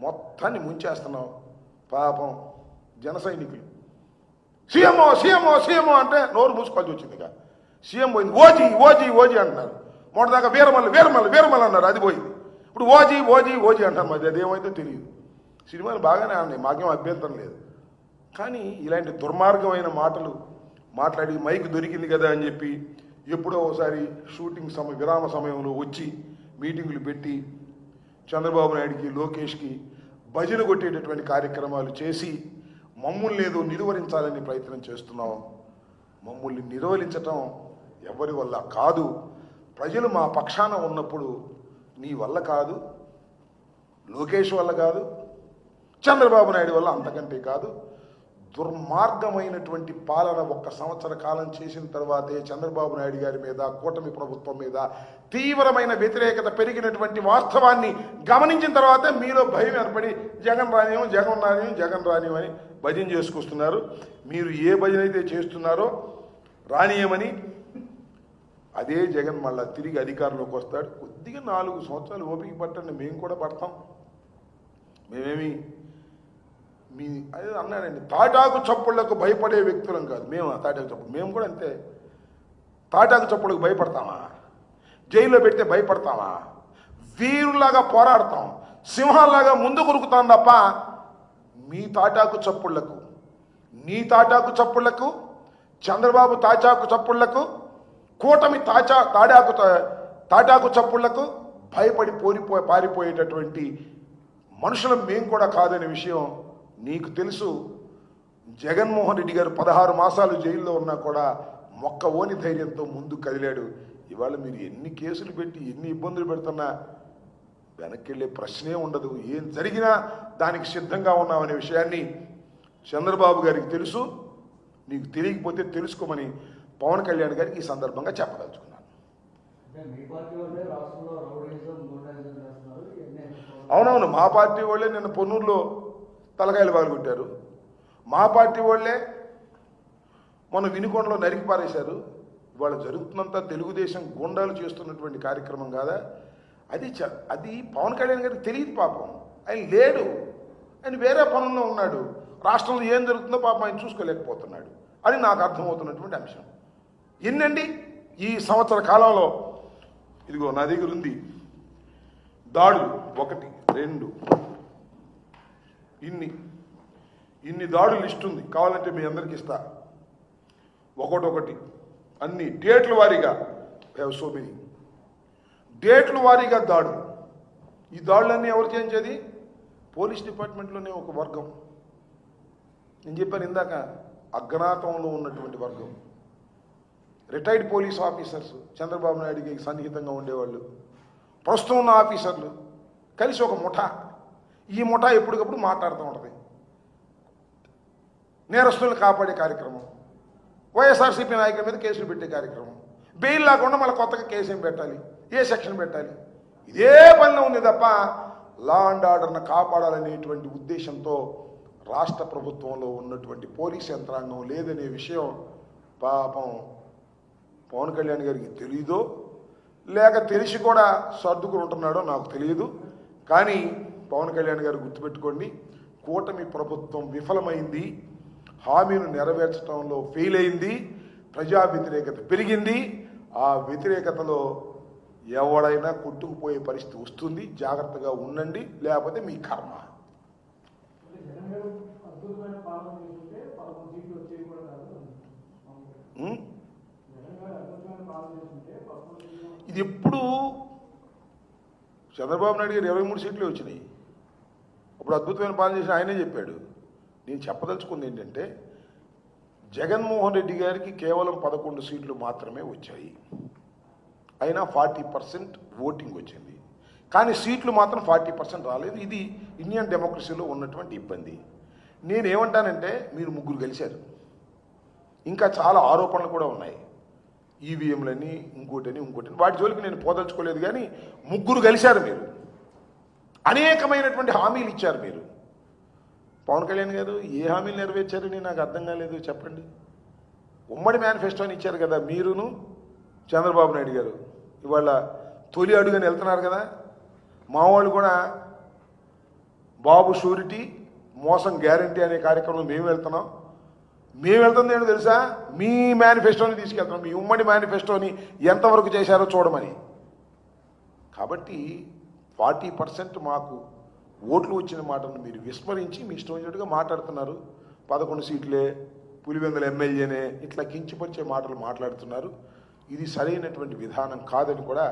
మొత్తాన్ని ముంచేస్తున్నావు. పాపం జన సైనికులు సీఎంఓ సీఎంఓ సీఎంఓ అంటే నోరు మూసుకోవాల్సి వచ్చింది. ఇక సీఎం పోయింది, ఓజీ ఓజీ ఓజీ అంటున్నారు. మొన్నదాకా వీరమల్లి వీరమల్లి వీరమల్లి అన్నారు, అది పోయింది. ఇప్పుడు ఓజీ ఓజీ ఓజీ అంటారు. మరి అదేమైతే తెలియదు. సినిమాలు బాగానే ఉన్నాయి, మాకేం అభ్యంతరం లేదు. కానీ ఇలాంటి దుర్మార్గమైన మాటలు మాట్లాడి మైక్ దొరికింది కదా అని చెప్పి ఎప్పుడో ఒకసారి షూటింగ్ విరామ సమయంలో వచ్చి మీటింగులు పెట్టి చంద్రబాబు నాయుడికి లోకేష్కి భజన కొట్టేటటువంటి కార్యక్రమాలు చేసి మమ్మల్ని ఏదో నిలువరించాలని ప్రయత్నం చేస్తున్నాం. మమ్మల్ని నిలువరించటం ఎవరి వల్ల కాదు. ప్రజలు మా పక్షాన ఉన్నప్పుడు నీ వల్ల కాదు, లోకేష్ వల్ల కాదు, చంద్రబాబు నాయుడు వల్ల అంతకంటే కాదు. దుర్మార్గమైనటువంటి పాలన 1 సంవత్సర కాలం చేసిన తర్వాతే చంద్రబాబు నాయుడు గారి మీద, కూటమి ప్రభుత్వం మీద తీవ్రమైన వ్యతిరేకత పెరిగినటువంటి వాస్తవాన్ని గమనించిన తర్వాతే మీలో భయం ఏర్పడి జగన్ రానియం జగన్ రానియం జగన్ రానియం అని భజన చేసుకొస్తున్నారు. మీరు ఏ భజన అయితే చేస్తున్నారో రానియమని అదే జగన్ మళ్ళా తిరిగి అధికారంలోకి వస్తాడు. కొద్దిగా 4 సంవత్సరాలు ఓపిక పట్టండి, మేము కూడా పడతాం. మేమేమి మీ అదే అన్నాడండి, తాటాకు చప్పుళ్లకు భయపడే వ్యక్తులం కాదు మేము. తాటాకు చప్పుడు మేము కూడా అంతే. తాటాకు చప్పుళ్ళకు భయపడతామా? జైల్లో పెడితే భయపడతామా? వీరులాగా పోరాడతాం, సింహాల్లాగా ముందు కొరుకుతాం తప్ప మీ తాటాకు చప్పుళ్లకు, నీ తాటాకు చప్పుళ్లకు, చంద్రబాబు తాటాకు చప్పుళ్లకు, కూటమి తాటాకు చప్పుళ్లకు భయపడి పారిపోయేటటువంటి మనుషులం మేము కూడా కాదనే విషయం నీకు తెలుసు. జగన్మోహన్ రెడ్డి గారు 16 మాసాలు జైల్లో ఉన్నా కూడా మొక్కవోని ధైర్యంతో ముందుకు కదిలాడు. ఇవాళ మీరు ఎన్ని కేసులు పెట్టి ఎన్ని ఇబ్బందులు పెడుతున్నా వెనక్కి వెళ్ళే ప్రశ్నే ఉండదు. ఏం జరిగినా దానికి సిద్ధంగా ఉన్నామనే విషయాన్ని చంద్రబాబు గారికి తెలుసు. నీకు తెలియకపోతే తెలుసుకోమని పవన్ కళ్యాణ్ గారికి ఈ సందర్భంగా చెప్పదలుచుకున్నాను. అవునవును, మా పార్టీ వాళ్ళే నిన్న పొన్నూరులో తలకాయలు పగలగొట్టారు. మా పార్టీ వాళ్ళే మొన్న వినుకొండలో నరికి పారేశారు. ఇవాళ జరుగుతున్నంత తెలుగుదేశం గుండాలు చేస్తున్నటువంటి కార్యక్రమం కాదా అది పవన్ కళ్యాణ్ గారికి తెలియదు. పాపం ఆయన లేడు, ఆయన వేరే పనుల్లో ఉన్నాడు. రాష్ట్రంలో ఏం జరుగుతుందో పాపం ఆయన చూసుకోలేకపోతున్నాడు. అది నాకు అర్థమవుతున్నటువంటి అంశం. ఎన్నండి ఈ సంవత్సర కాలంలో, ఇదిగో నా దగ్గర ఉంది దాడులు 1 2 ఇన్ని దాడులు లిస్ట్ ఉంది, కావాలంటే మీ అందరికి ఇస్తా. ఒకటి అన్ని డేట్ల వారీగా సో మెనీ డేట్ల వారీగా దాడులు. ఈ దాడులన్నీ ఎవరు చేయించేది? పోలీస్ డిపార్ట్మెంట్లోనే ఒక వర్గం. నేను చెప్పాను ఇందాక, అజ్ఞాతంలో ఉన్నటువంటి వర్గం. రిటైర్డ్ పోలీస్ ఆఫీసర్స్, చంద్రబాబు నాయుడికి సన్నిహితంగా ఉండేవాళ్ళు, ప్రస్తుతం ఉన్న ఆఫీసర్లు కలిసి ఒక ముఠా. ఈ ముఠా ఎప్పటికప్పుడు మాట్లాడుతూ ఉంటుంది. నేరస్తులను కాపాడే కార్యక్రమం, వైఎస్ఆర్సీపీ నాయకుల మీద కేసులు పెట్టే కార్యక్రమం, బెయిల్ లేకుండా మళ్ళీ కొత్తగా కేసు ఏం పెట్టాలి, ఏ సెక్షన్ పెట్టాలి, ఇదే పనిలో ఉంది తప్ప లా అండ్ ఆర్డర్ను కాపాడాలనేటువంటి ఉద్దేశంతో రాష్ట్ర ప్రభుత్వంలో ఉన్నటువంటి పోలీస్ యంత్రాంగం లేదనే విషయం పాపం పవన్ కళ్యాణ్ గారికి తెలీదో లేక తెలిసి కూడా సర్దుకుని ఉంటున్నాడో నాకు తెలియదు. కానీ పవన్ కళ్యాణ్ గారు గుర్తుపెట్టుకోండి, కూటమి ప్రభుత్వం విఫలమైంది, హామీలు నెరవేర్చడంలో ఫెయిల్ అయింది, ప్రజా వ్యతిరేకత పెరిగింది. ఆ వ్యతిరేకతలో ఎవడైనా కొట్టుకుపోయే పరిస్థితి వస్తుంది. జాగ్రత్తగా ఉండండి, లేకపోతే మీ కర్మ. ఇది ఎప్పుడు చంద్రబాబు నాయుడు గారు 23 సీట్లు వచ్చినాయి. అప్పుడు అద్భుతమైన పాలన చేసిన ఆయనే చెప్పాడు. నేను చెప్పదలుచుకుంది ఏంటంటే, జగన్మోహన్ రెడ్డి గారికి కేవలం 11 సీట్లు మాత్రమే వచ్చాయి. అయినా 40% ఓటింగ్ వచ్చింది. కానీ సీట్లు మాత్రం 40% రాలేదు. ఇది ఇండియన్ డెమోక్రసీలో ఉన్నటువంటి ఇబ్బంది. నేనేమంటానంటే, మీరు 3 గెలిచారు, ఇంకా చాలా ఆరోపణలు కూడా ఉన్నాయి. ఈవీఎంలని ఇంకోటని వాటి జోలికి నేను పోదలుచుకోలేదు. కానీ 3 గెలిచారు మీరు, అనేకమైనటువంటి హామీలు ఇచ్చారు మీరు. పవన్ కళ్యాణ్ గారు ఏ హామీలు నెరవేర్చారని నాకు అర్థం కాలేదు, చెప్పండి. ఉమ్మడి మేనిఫెస్టోని ఇచ్చారు కదా మీరును చంద్రబాబు నాయుడు గారు. ఇవాళ తొలి అడుగుని వెళ్తున్నారు కదా. మా వాళ్ళు కూడా బాబు షూరిటీ మోసం గ్యారంటీ అనే కార్యక్రమం మేము వెళ్తున్నాం. మేము వెళ్తుంది ఏంటో తెలుసా? మీ మేనిఫెస్టోని తీసుకెళ్తున్నాం. మీ ఉమ్మడి మేనిఫెస్టోని ఎంతవరకు చేశారో చూడమని. కాబట్టి 40% మాకు ఓట్లు వచ్చిన మాటను మీరు విస్మరించి మీ ఇష్టం వచ్చినట్టుగా మాట్లాడుతున్నారు. 11 సీట్లే, పులివెందుల ఎమ్మెల్యేనే, ఇట్లా కించపరిచే మాటలు మాట్లాడుతున్నారు. ఇది సరైనటువంటి విధానం కాదని కూడా